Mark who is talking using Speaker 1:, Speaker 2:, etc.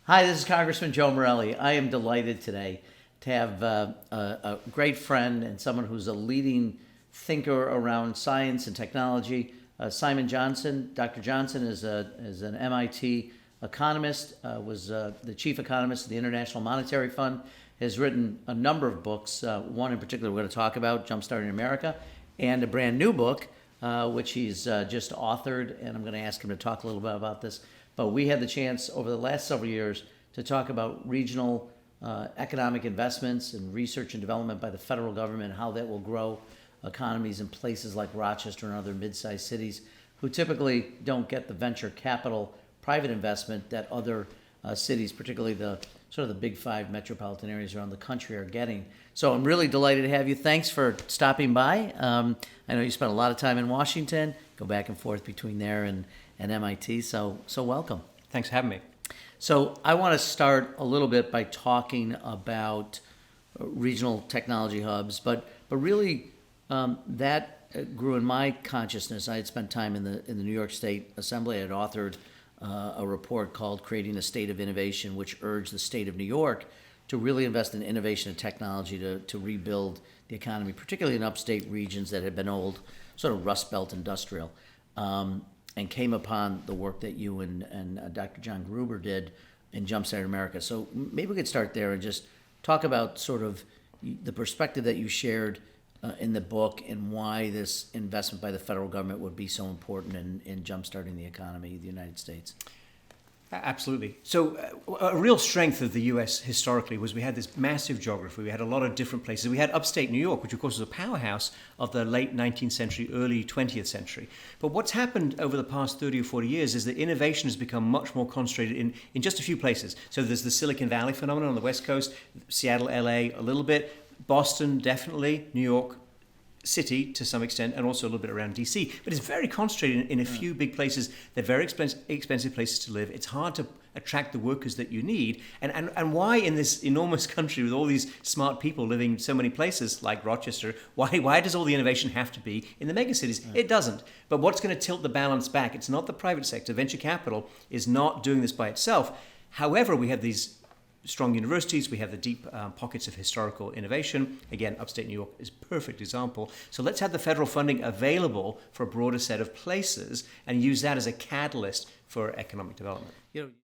Speaker 1: Hi, this is Congressman Joe Morelle. I am delighted today to have a great friend and someone who's a leading thinker around science and technology. Simon Johnson. Dr. Johnson is an MIT economist, was the chief economist of the International Monetary Fund, has written a number of books, one in particular we're going to talk about, Jumpstarting America, and a brand new book, which he's just authored, and I'm going to ask him to talk a little bit about this. But we had the chance over the last several years to talk about regional economic investments and research and development by the federal government, how that will grow economies in places like Rochester and other mid-sized cities who typically don't get the venture capital private investment that other cities, particularly the sort of the big five metropolitan areas around the country, are getting. So I'm really delighted to have you. Thanks for stopping by. I know you spent a lot of time in Washington, go back and forth between there and MIT, so welcome.
Speaker 2: Thanks for having me.
Speaker 1: So I want to start a little bit by talking about regional technology hubs, but really that grew in my consciousness. I had spent time in the New York State Assembly. I had authored a report called Creating a State of Innovation, which urged the state of New York to really invest in innovation and technology to rebuild the economy, particularly in upstate regions that had been old, sort of Rust Belt industrial, and came upon the work that you and Dr. John Gruber did in Jumpstart America. So maybe we could start there and just talk about sort of the perspective that you shared in the book and why this investment by the federal government would be so important in jumpstarting the economy of the United States.
Speaker 2: Absolutely. So a real strength of the U.S. historically was we had this massive geography. We had a lot of different places. We had upstate New York, which of course was a powerhouse of the late 19th century, early 20th century. But what's happened over the past 30 or 40 years is that innovation has become much more concentrated in just a few places. So there's the Silicon Valley phenomenon on the West Coast, Seattle, LA a little bit, Boston definitely, New York City to some extent, and also a little bit around DC. But it's very concentrated in a few big places. They're very expensive places to live. It's hard to attract the workers that you need. And why in this enormous country with all these smart people living in so many places like Rochester, why does all the innovation have to be in the megacities? It doesn't. But what's going to tilt the balance back? It's not the private sector. Venture capital is not doing this by itself. However, we have these strong universities, we have the deep pockets of historical innovation. Again, upstate New York is a perfect example. So let's have the federal funding available for a broader set of places and use that as a catalyst for economic development.
Speaker 1: You know,